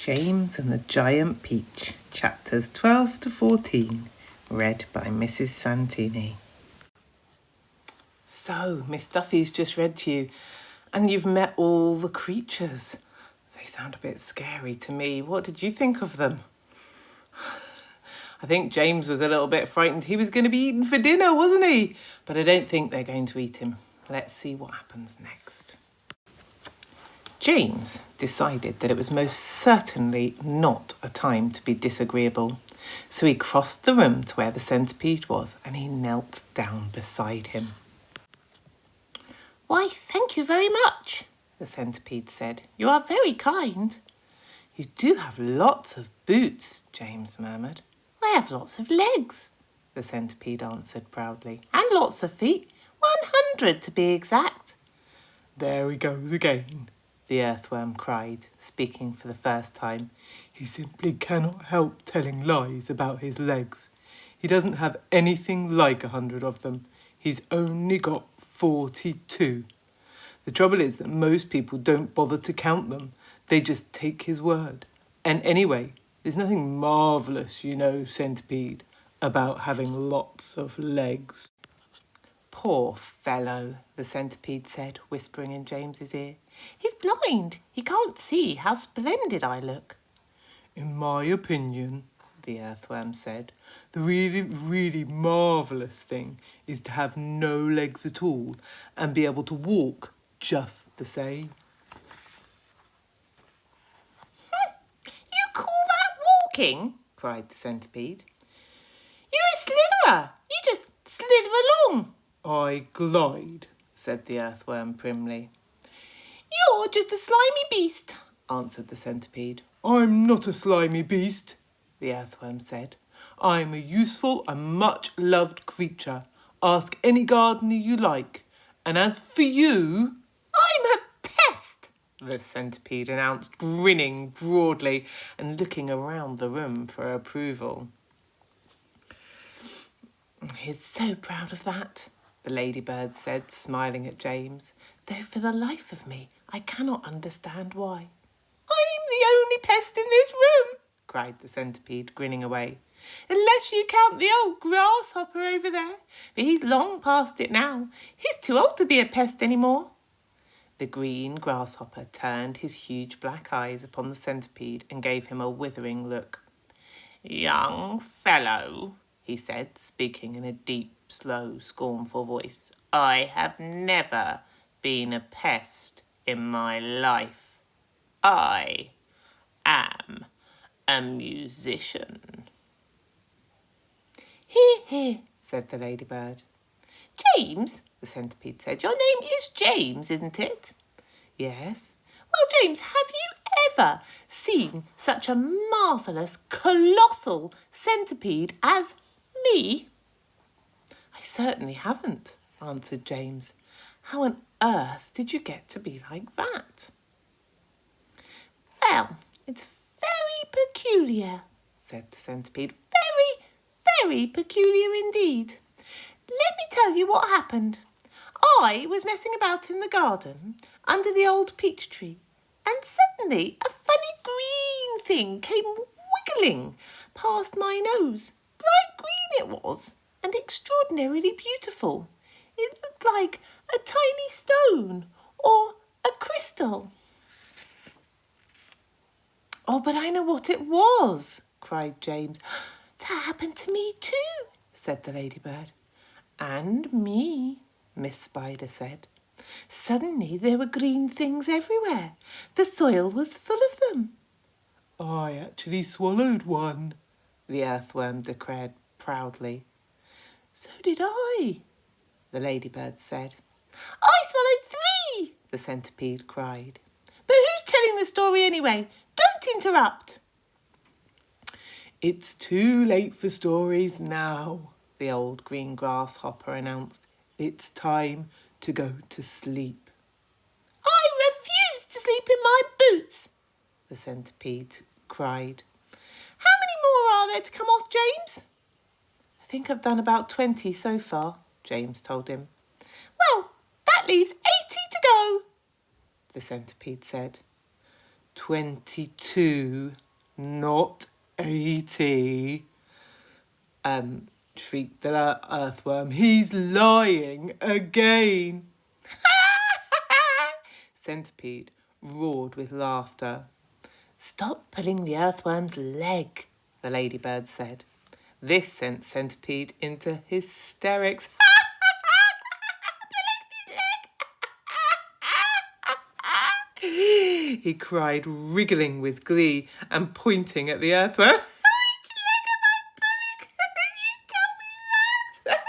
James and the Giant Peach, chapters 12 to 14, read by Mrs Santini. So, Miss Duffy's just read to you, and you've met all the creatures. They sound a bit scary to me. What did you think of them? I think James was a little bit frightened. He was going to be eaten for dinner, wasn't he? But I don't think they're going to eat him. Let's see what happens next. James decided that it was most certainly not a time to be disagreeable. So he crossed the room to where the centipede was and he knelt down beside him. "Why, thank you very much," the centipede said. "You are very kind." "You do have lots of boots," James murmured. "I have lots of legs," the centipede answered proudly. "and lots of feet, 100 to be exact." "There he goes again," the earthworm cried, speaking for the first time. "He simply cannot help telling lies about his legs. He doesn't have anything like 100 of them. He's only got 42. The trouble is that most people don't bother to count them. They just take his word. And anyway, there's nothing marvellous, you know, Centipede, about having lots of legs." "Poor fellow," the centipede said, whispering in James's ear. "He's blind. He can't see how splendid I look." "In my opinion," the earthworm said, "the really, really marvellous thing is to have no legs at all and be able to walk just the same." "You call that walking?" cried the centipede. "You're a slitherer. You just slither along." "I glide," said the earthworm primly. "You're just a slimy beast," answered the centipede. "I'm not a slimy beast," the earthworm said. "I'm a useful and much-loved creature. Ask any gardener you like. And as for you..." "I'm a pest," the centipede announced, grinning broadly and looking around the room for approval. "He's so proud of that," the ladybird said, smiling at James, "though for the life of me I cannot understand why." "I'm the only pest in this room," cried the centipede, grinning away. "Unless you count the old grasshopper over there. But he's long past it now. He's too old to be a pest any more." The green grasshopper turned his huge black eyes upon the centipede and gave him a withering look. "Young fellow," he said, speaking in a deep, slow, scornful voice, "I have never been a pest in my life. I am a musician." "Hear, hear," said the ladybird. "James," the centipede said, "your name is James, isn't it?" "Yes." "Well, James, have you ever seen such a marvellous, colossal centipede as me?" "I certainly haven't," answered James. "How on earth did you get to be like that?" "Well, it's very peculiar," said the centipede. "Very, very peculiar indeed. Let me tell you what happened. I was messing about in the garden under the old peach tree, and suddenly a funny green thing came wiggling past my nose. Bright green it was, and extraordinarily beautiful. It looked like a tiny stone or a crystal." "Oh, but I know what it was," cried James. "That happened to me too," said the ladybird. "And me," Miss Spider said. "Suddenly there were green things everywhere. The soil was full of them." "I actually swallowed one," the earthworm declared proudly. "So did I," the ladybird said. "I swallowed 3, the centipede cried. "But who's telling the story anyway? Don't interrupt." "It's too late for stories now," the old green grasshopper announced. "It's time to go to sleep." "I refuse to sleep in my boots," the centipede cried. "How many more are there to come off, James?" "I think I've done about 20 so far," James told him. "Well, that leaves 80 to go," the centipede said. 22, not 80. Shrieked the earthworm. He's lying again. Centipede roared with laughter. Stop pulling the earthworm's leg, the ladybird said. This sent Centipede into hysterics. He cried, wriggling with glee and pointing at the earthworm. Which leg am I pulling? You tell me that.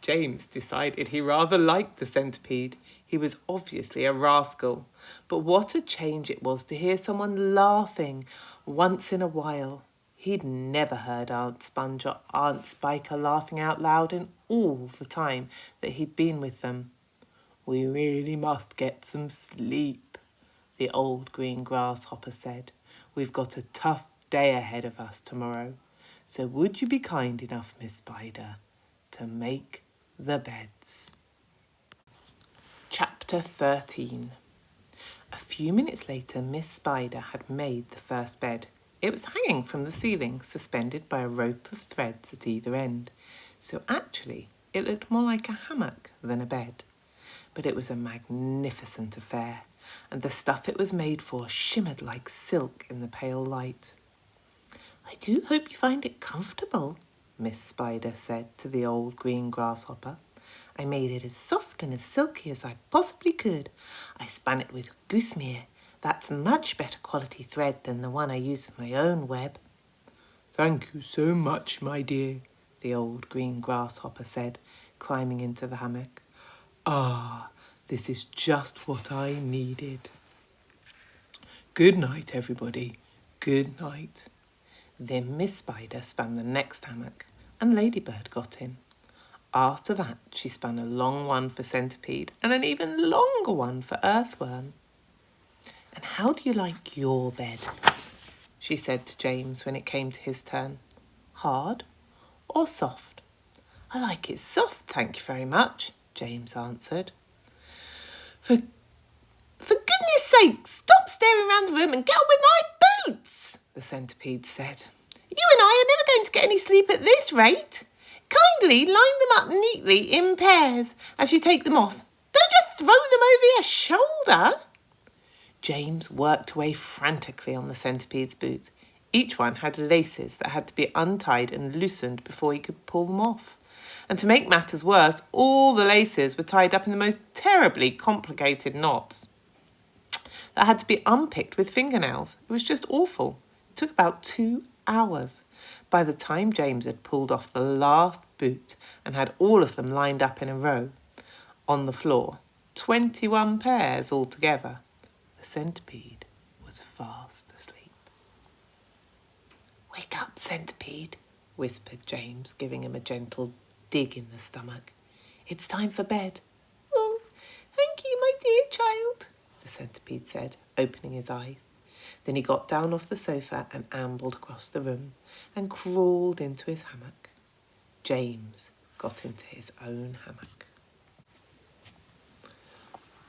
James decided he rather liked the centipede. He was obviously a rascal. But what a change it was to hear someone laughing once in a while. He'd never heard Aunt Sponge or Aunt Spiker laughing out loud in all the time that he'd been with them. We really must get some sleep, the old green grasshopper said. We've got a tough day ahead of us tomorrow. So would you be kind enough, Miss Spider, to make the beds? Chapter 13. A few minutes later, Miss Spider had made the first bed. It was hanging from the ceiling, suspended by a rope of threads at either end. So actually, it looked more like a hammock than a bed. But it was a magnificent affair, and the stuff it was made for shimmered like silk in the pale light. I do hope you find it comfortable, Miss Spider said to the old green grasshopper. I made it as soft and as silky as I possibly could. I spun it with goosemear. That's much better quality thread than the one I use for my own web. Thank you so much, my dear, the old green grasshopper said, climbing into the hammock. Ah, this is just what I needed. Good night, everybody. Good night. Then Miss Spider spun the next hammock, and Ladybird got in. After that, she spun a long one for Centipede and an even longer one for Earthworm. And how do you like your bed? She said to James when it came to his turn. Hard or soft? I like it soft, thank you very much, James answered. For goodness sake, stop staring around the room and get on with my boots, the Centipede said. You and I are never going to get any sleep at this rate. Kindly line them up neatly in pairs as you take them off. Don't just throw them over your shoulder. James worked away frantically on the Centipede's boots. Each one had laces that had to be untied and loosened before he could pull them off. And to make matters worse, all the laces were tied up in the most terribly complicated knots that had to be unpicked with fingernails. It was just awful. It took about 2 hours. By the time James had pulled off the last boot and had all of them lined up in a row on the floor, 21 pairs altogether, the Centipede was fast asleep. Wake up, Centipede, whispered James, giving him a gentle dig in the stomach. It's time for bed. Oh, thank you, my dear child, the Centipede said, opening his eyes. Then he got down off the sofa and ambled across the room and crawled into his hammock. James got into his own hammock.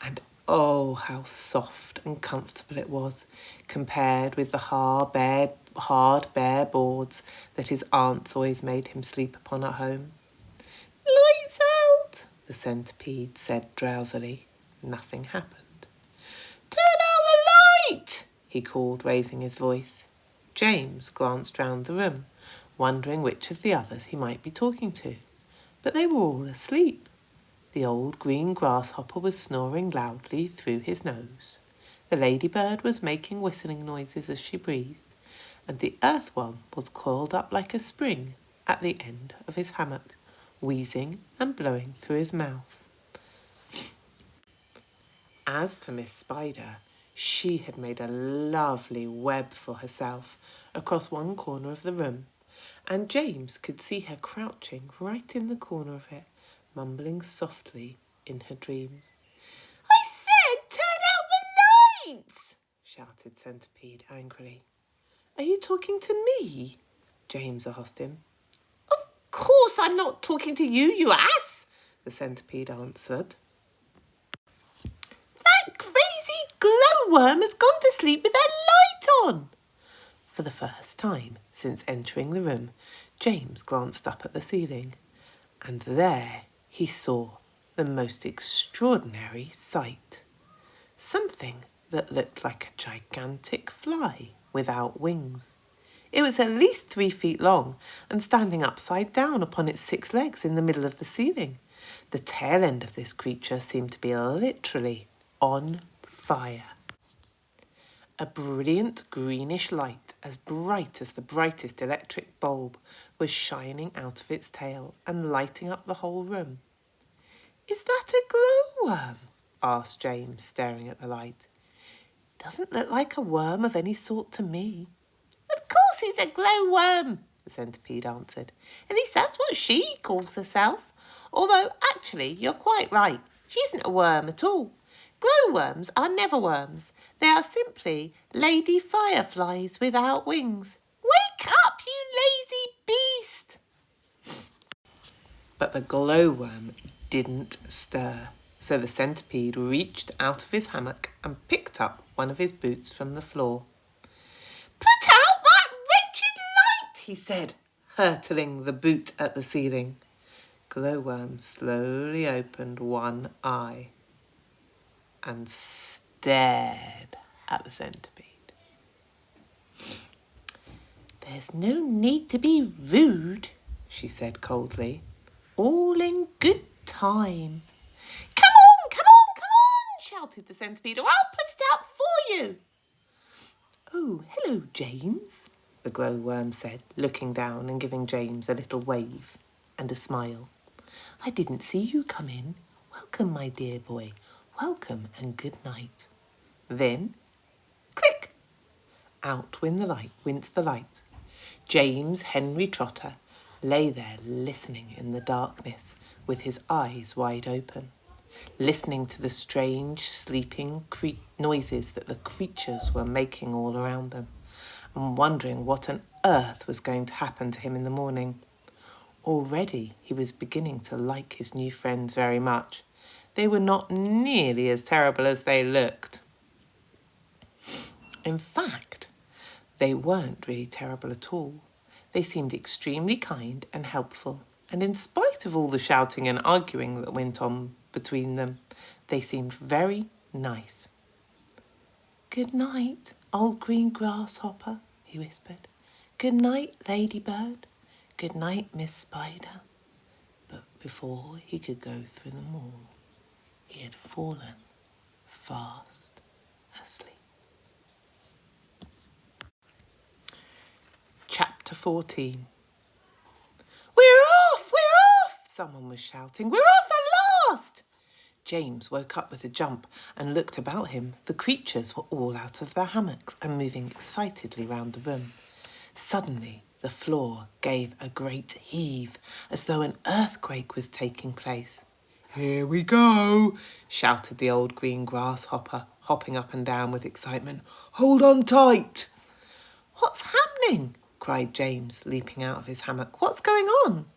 And oh, how soft and comfortable it was compared with the hard, bare boards that his aunts always made him sleep upon at home. Lights out, the Centipede said drowsily. Nothing happened. Turn out the light, he called, raising his voice. James glanced round the room, wondering which of the others he might be talking to. But they were all asleep. The old green grasshopper was snoring loudly through his nose. The ladybird was making whistling noises as she breathed, and the earthworm was coiled up like a spring at the end of his hammock, wheezing and blowing through his mouth. As for Miss Spider, she had made a lovely web for herself across one corner of the room, and James could see her crouching right in the corner of it, mumbling softly in her dreams. I said turn out the lights, shouted Centipede angrily. Are you talking to me? James asked him. Of course I'm not talking to you, you ass, the Centipede answered. That crazy glow glowworm has gone to sleep with her light on." For the first time since entering the room, James glanced up at the ceiling, and there he saw the most extraordinary sight. Something that looked like a gigantic fly without wings. It was at least 3 feet long and standing upside down upon its 6 legs in the middle of the ceiling. The tail end of this creature seemed to be literally on fire. A brilliant greenish light, as bright as the brightest electric bulb, was shining out of its tail and lighting up the whole room. "Is that a glowworm?" asked James, staring at the light. "Doesn't look like a worm of any sort to me." "Of course it's a glowworm," the centipede answered. "At least that's what she calls herself. Although, actually, you're quite right. She isn't a worm at all. Glowworms are never worms. They are simply lady fireflies without wings. Wake up, you lazy beast!" But the glowworm didn't stir, so the centipede reached out of his hammock and picked up one of his boots from the floor. "Put out that wretched light," he said, hurtling the boot at the ceiling. Glowworm slowly opened one eye and stared at the centipede. "There's no need to be rude," she said coldly. "All in good time." Come on, shouted the centipede, "or I'll put it out for you." "Oh, hello, James," the glowworm said, looking down and giving James a little wave and a smile. "I didn't see you come in. Welcome, my dear boy. Welcome and good night." Then, click! Out went the light. James Henry Trotter lay there listening in the darkness with his eyes wide open, listening to the strange sleeping noises that the creatures were making all around them, and wondering what on earth was going to happen to him in the morning. Already he was beginning to like his new friends very much. They were not nearly as terrible as they looked. In fact, they weren't really terrible at all. They seemed extremely kind and helpful, and in spite of all the shouting and arguing that went on between them, they seemed very nice. "Good night, old green grasshopper," he whispered. "Good night, ladybird. Good night, Miss Spider." But before he could go through them all, he had fallen fast asleep. Chapter 14. "We're off! We're off!" someone was shouting. "We're off at last!" James woke up with a jump and looked about him. The creatures were all out of their hammocks and moving excitedly round the room. Suddenly, the floor gave a great heave, as though an earthquake was taking place. "Here we go!" shouted the old green grasshopper, hopping up and down with excitement. "Hold on tight!" "What's happening?" cried James, leaping out of his hammock. "What's going on?"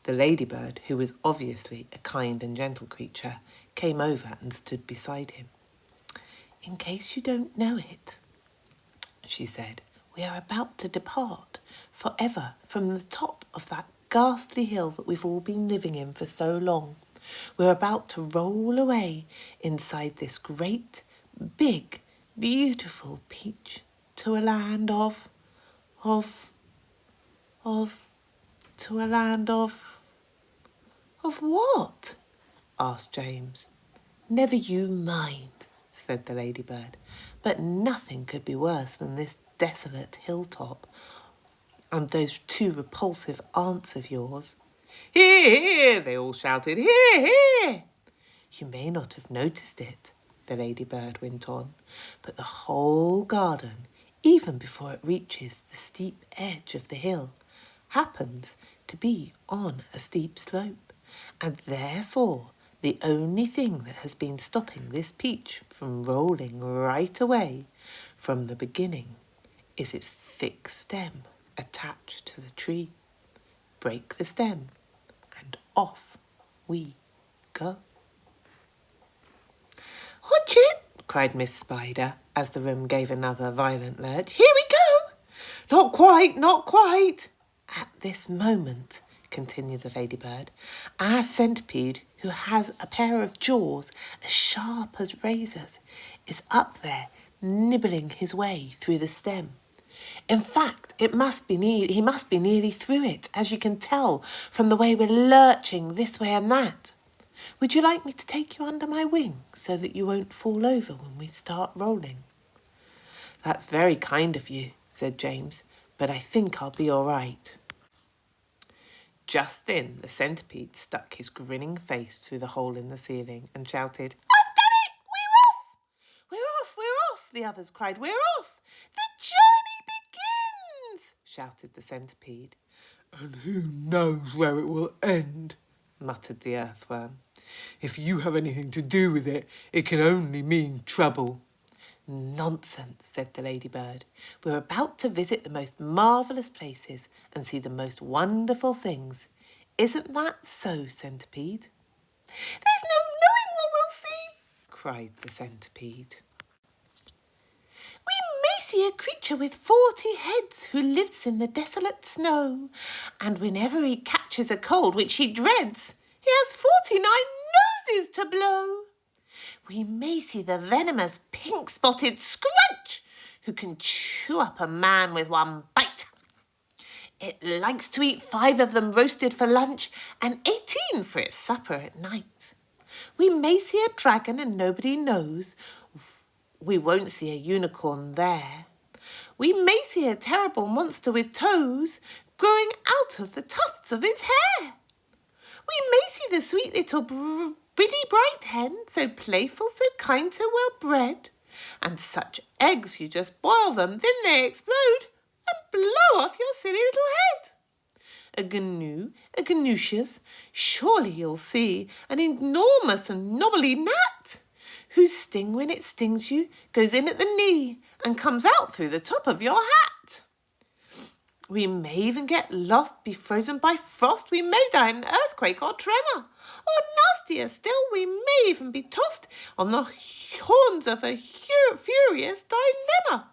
The ladybird, who was obviously a kind and gentle creature, came over and stood beside him. "In case you don't know it," she said, "we are about to depart forever from the top of that ghastly hill that we've all been living in for so long. We're about to roll away inside this great, big, beautiful peach to a land to a land of what?" asked James. "Never you mind," said the ladybird, "but nothing could be worse than this desolate hilltop and those 2 repulsive aunts of yours." "Hear, hear!" they all shouted. "Hear, hear!" "You may not have noticed it," the ladybird went on, "but the whole garden, even before it reaches the steep edge of the hill, happens to be on a steep slope, and therefore the only thing that has been stopping this peach from rolling right away from the beginning is its thick stem attached to the tree. Break the stem and off we go." "Watch it!" cried Miss Spider, as the room gave another violent lurch. Here we go! Not quite, not quite. At this moment, continued the ladybird, our centipede, who has a pair of jaws as sharp as razors, is up there nibbling his way through the stem. In fact, he must be nearly through it, as you can tell from the way we're lurching this way and that. Would you like me to take you under my wing so that you won't fall over when we start rolling? That's very kind of you, said James, but I think I'll be all right. Just then the centipede stuck his grinning face through the hole in the ceiling and shouted, I've done it! We're off! We're off! We're off! The others cried, We're off! The journey begins! Shouted the centipede. And who knows where it will end, muttered the earthworm. If you have anything to do with it, it can only mean trouble. Nonsense, said the ladybird. We're about to visit the most marvellous places and see the most wonderful things. Isn't that so, Centipede? There's no knowing what we'll see, cried the centipede. We may see a creature with 40 heads who lives in the desolate snow, and whenever he catches a cold, which he dreads, he has 49 noses to blow. We may see the venomous pink-spotted Scrunch, who can chew up a man with one bite. It likes to eat 5 of them roasted for lunch and 18 for its supper at night. We may see a dragon and nobody knows. We won't see a unicorn there. We may see a terrible monster with toes growing out of the tufts of its hair. We may see the sweet little biddy bright hen, so playful, so kind, so well bred. And such eggs, you just boil them, then they explode and blow off your silly little head. A gnu, a gnusius, surely you'll see an enormous and knobbly gnat, whose sting when it stings you goes in at the knee and comes out through the top of your hat. We may even get lost, be frozen by frost. We may die in an earthquake or tremor. Or nastier still, we may even be tossed on the horns of a furious dilemma.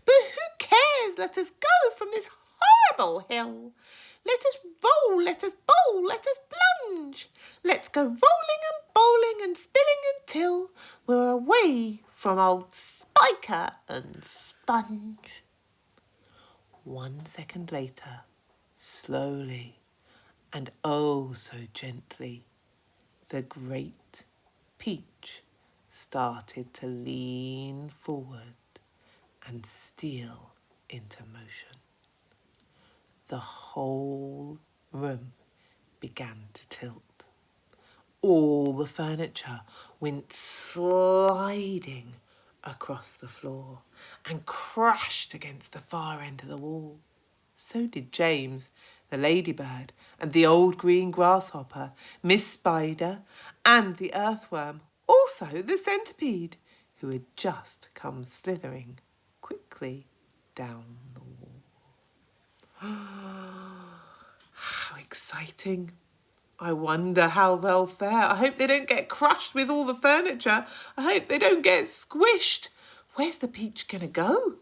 But who cares? Let us go from this horrible hill. Let us roll, let us bowl, let us plunge. Let's go rolling and bowling and spilling until we're away from old Spiker and Sponge. 1 second later, slowly and oh so gently, the great peach started to lean forward and steal into motion. The whole room began to tilt. All the furniture went sliding across the floor and crashed against the far end of the wall. So did James, the ladybird, and the old green grasshopper, Miss Spider, and the earthworm, also the centipede, who had just come slithering quickly down the wall. How exciting! I wonder how they'll fare. I hope they don't get crushed with all the furniture. I hope they don't get squished. Where's the peach going to go?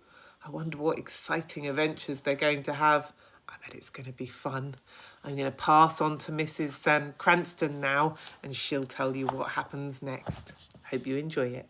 I wonder what exciting adventures they're going to have. I bet it's going to be fun. I'm going to pass on to Mrs. Cranston now, and she'll tell you what happens next. Hope you enjoy it.